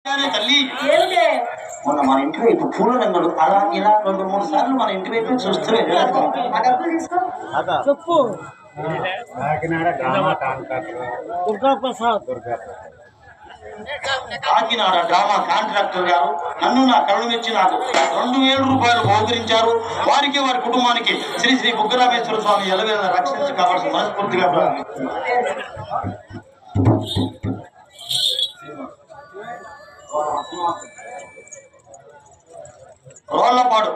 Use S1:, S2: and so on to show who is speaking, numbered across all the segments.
S1: తల్లి మొన్న మన ఇంటి వైపు పూల రంగులు అలా ఇలా 2-3 సార్లు మన ఇంటి వైపు చూస్తూ
S2: చెప్పు
S1: కాకినాడ డ్రామా కాంట్రాక్టర్ గారు నన్ను నా కళ్ళు మెచ్చి నాకు 2000 రూపాయలు బహుకరించారు. వారికి వారి కుటుంబానికి శ్రీ శ్రీ బుగ్గరామేశ్వర స్వామి ఎలవేళ రక్షించి కావాల్సిన మనస్ఫూర్తిగా రోళ్లపాడు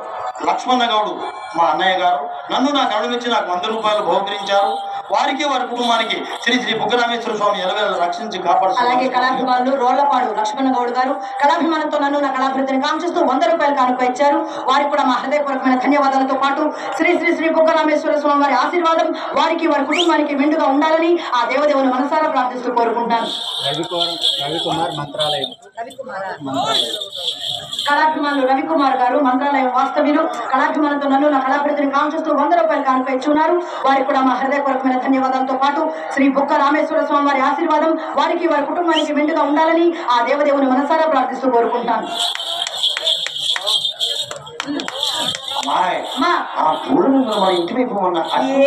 S1: లక్ష్మణ గౌడు మా అన్నయ్య గారు నన్ను నా కళ్ళు మెచ్చి నాకు 100 రూపాయలు బహుకరించారు. వారికి వారి కుటుంబానికి శ్రీ శ్రీ బుగ్గరామేశ్వర స్వామి ఎలవేళ రక్షించి కాపాడు.
S3: అలాగే కళాభిమానులు రోళ్లపాడు లక్ష్మణ గౌడ్ గారు కళాభిమానంతో నన్ను నా కళాభివృద్ధిని కాంక్షిస్తూ 100 రూపాయలు కానుక ఇచ్చారు. వారికి కూడా మా హృదయపూర్వకమైన ధన్యవాదాలతో పాటు శ్రీ శ్రీ శ్రీ బుగ్గరామేశ్వర స్వామి వారి ఆశీర్వాదం వారికి వారి కుటుంబానికి మెండుగా ఉండాలని ఆ దేవదేవుని మనసారా ప్రార్థిస్తూ కోరుకుంటాను. కళాభిమానులు రవికుమార్ గారు మంత్రాలయం వాస్తవ్యులు కళాభిమానంతో నన్ను నా కళాభివృద్ధిని కాంక్షిస్తూ 100 రూపాయలు కానుక ఇచ్చున్నారు. వారికి కూడా మా హృదయపూర్వకమైన ధన్యవాదాలతో పాటు శ్రీ బుగ్గ రామేశ్వర స్వామి వారి ఆశీర్వాదం వారికి వారి కుటుంబానికి మెండుగా ఉండాలని ఆ దేవదేవుని మనసారా ప్రార్థిస్తూ కోరుకుంటాను.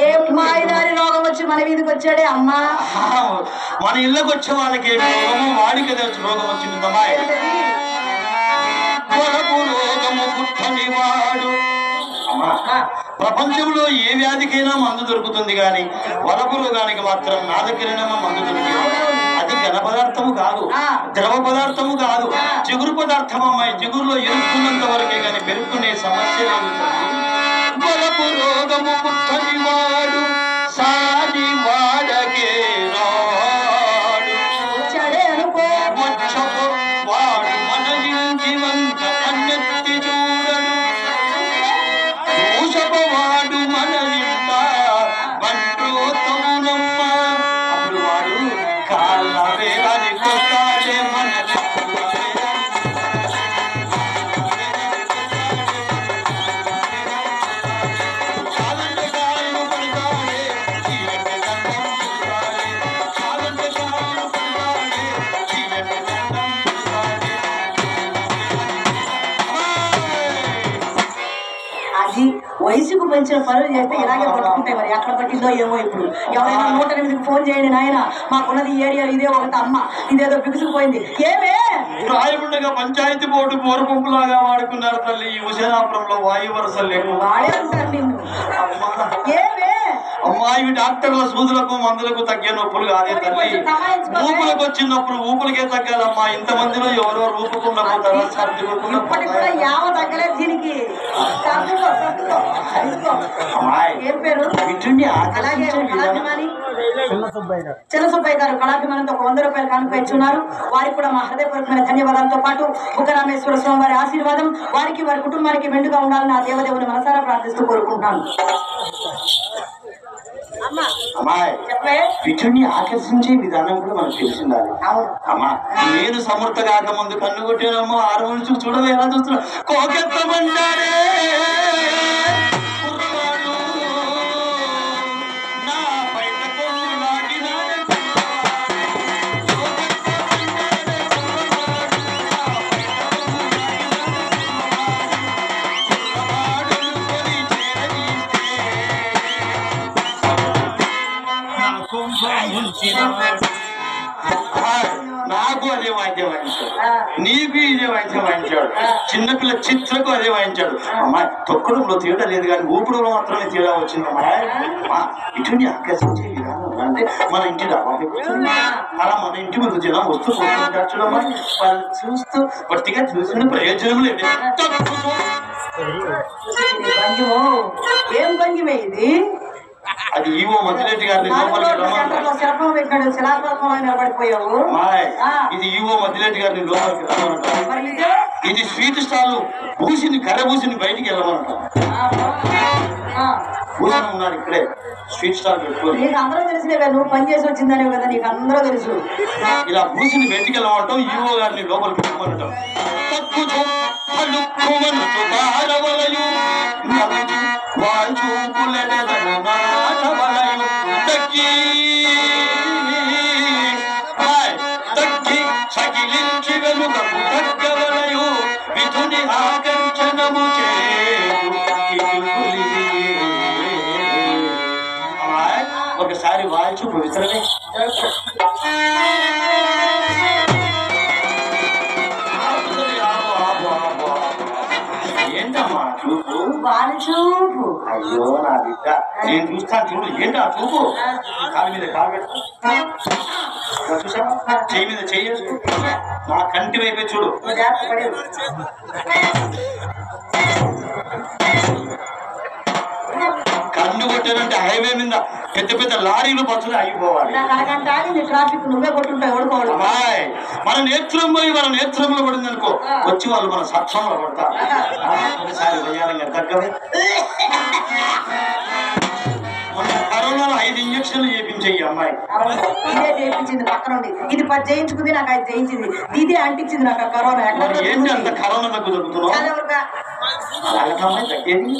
S3: ఏం మాయదారి రోగం వచ్చి మన వీధికి వచ్చాడే అమ్మా.
S1: మన ఇళ్ళకి వచ్చే వాళ్ళకి వాడికి రోగం వచ్చిందమ్మా. ప్రపంచంలో ఏ వ్యాధికైనా మందు దొరుకుతుంది కానీ వలపు రోగానికి మాత్రం నా దగ్గరైనా మందు దొరికింది. అది ఘన పదార్థము కాదు, ద్రవ పదార్థము కాదు, జిగురు పదార్థం. అమ్మాయి జిగురులో ఎరుక్కున్నంత వరకే కానీ పెరుగుకునే సమస్య లేదు. వలపు రోగము పుట్టని వాడు సాని వాడకే రాడు వాడు మన ఇంటి వంక కన్నెత్తి చూడడు. వాడు మన ఇంట మంటోతమునమ్మ. అప్పుడు వాడు కాళ్ళ వేలాది కొట్టాడే మన
S3: వయసుకు పెంచిన పనులు చేస్తే ఇలాగే పట్టుకుంటాయి. మరి ఎక్కడ పట్టిందో ఏమో. ఇప్పుడు ఎవరైనా 108కి ఫోన్ చేయండి నాయన, మాకున్నది ఈ ఏరియాలో ఇదే ఒకటి అమ్మ, ఇదేదో బిగుసుకుపోయింది. ఏమే
S1: రాయముండగా పంచాయతీ బోర్డు బోరుపంపులాగా వాడుకున్నారు తల్లి. ఈ హుసేనాపురంలో వాయు వరుసలు లేవు.
S3: వాడే ఉంటారు నిన్ను. ఏమే
S1: అమ్మాయి డాక్టర్ల సూదులకు మందులకు తగ్గే నొప్పులు కాదే తల్లి. ఊపులకు వచ్చిన నొప్పులు ఊపులకే తగ్గాలమ్మా. ఇంతమందిలో ఎవరెవరు ఊపుకుండా పోతారా?
S3: ఇప్పటికి కూడా యావ తగ్గలేదు దీనికి. ఏం పేరు? అలాగే కళాభిమాని చిన్నసుబ్బయ్య గారు కళాభిమానంతో 100 రూపాయలు కానుక ఇచ్చున్నారు. వారికి కూడా మా హృదయపూర్వకమైన ధన్యవాదాలతో పాటు బుగ్గరామేశ్వర స్వామి వారి ఆశీర్వాదం వారికి వారి కుటుంబానికి మెండుగా ఉండాలని ఆ దేవదేవుని మనసారా ప్రార్థిస్తూ కోరుకుంటున్నాను.
S1: పిచ్చుని ఆకర్షించే విధానం కూడా మనకు తెలిసిండాలి. అమ్మా నేను సమర్థ కాక ముందు కన్ను కొట్టానమ్మా. 6 నుంచి చూడవే ఎలా చూస్తున్నా. కోకెత్తమంటారే నా బయట కొన్ను లాగినా నాకు అదే వాయిద్యం వాయించాడు, నీకు ఇదే వాయిద్యం వాయించాడు, చిన్నపిల్ల చిత్రకు అదే వాయించాడు. అమ్మాయి తొక్కడంలో తేడా లేదు కానీ ఊపిడిలో మాత్రమే తేడా వచ్చింది. అమ్మాయి ఇటుని ఆకర్షించే విధానం అంటే మన ఇంటి డాబా అలా మన ఇంటి ముందు జనం వస్తూ పోతుంటారు చూడమ్మా. వాళ్ళు చూస్తూ బట్టిగా చూసిన ప్రయోజనం లేదు.
S3: ఏం భంగిమే ఇది?
S1: అది ఈవో మధ్యరెడ్డి గారిని
S3: శిల్పం పెట్టాడు, శిలాశిల్పం నిలబడిపోయావు.
S1: ఇది ఈవో మధ్యరెడ్డి గారిని లోపలికి రమ్మంటారు. ఇది స్వీట్ స్టాల్ పూసిని కర్ర పూసిని బయటికి వెళ్ళమంటారు. పూసిన ఉన్నాడు ఇక్కడే స్వీట్ స్టాల్ పెట్టుకోవాలి.
S3: నీకు అందరూ తెలిసినవే, నువ్వు పని చేసి వచ్చిందనే కదా నీకు అందరూ తెలుసు.
S1: ఇలా పూసిని బయటికి వెళ్ళమంటాం, ఈవో గారిని లోపలికి రమ్మంటాం. తగ్గి సకిలించి వెనుకకు చూపు విసరని ఏంటమ్మా చూపు
S3: వాడి చూపు.
S1: అయ్యో నా బిడ్డ నేను చూస్తాను చూడు ఏంటా చూపు కాలు మీద కాలు పెట్టు చూసావా చెయ్యి మీద చెయ్యి నా కంటి వైపే చూడు కన్ను కొట్టారంటే హైవే మీద పెద్ద పెద్ద లారీలు బస్సులు అయిపోవాలి
S3: ట్రాఫిక్ నువ్వే కొట్టుంటావు ఓడుకోవడం.
S1: అమ్మాయి మన నేత్రం పోయి మన నేత్రంలో పడింది అనుకో వచ్చి వాళ్ళు మన సత్సంలో పడతారు ఒకసారి వయ్యాలంగా తగ్గవే మన కరోనాలో 5 ఇంజక్షన్లు చేయించాయి అమ్మాయి
S3: ఇదే చేయించింది పక్క నుండి ఇది 10 చేయించుకుంది నాకు 5 చేయించింది ఇదే అంటించింది నాకు కరోనా.
S1: ఏంటి అంత కరోనా దగ్గు దొరుకుతున్నావు తగ్గేది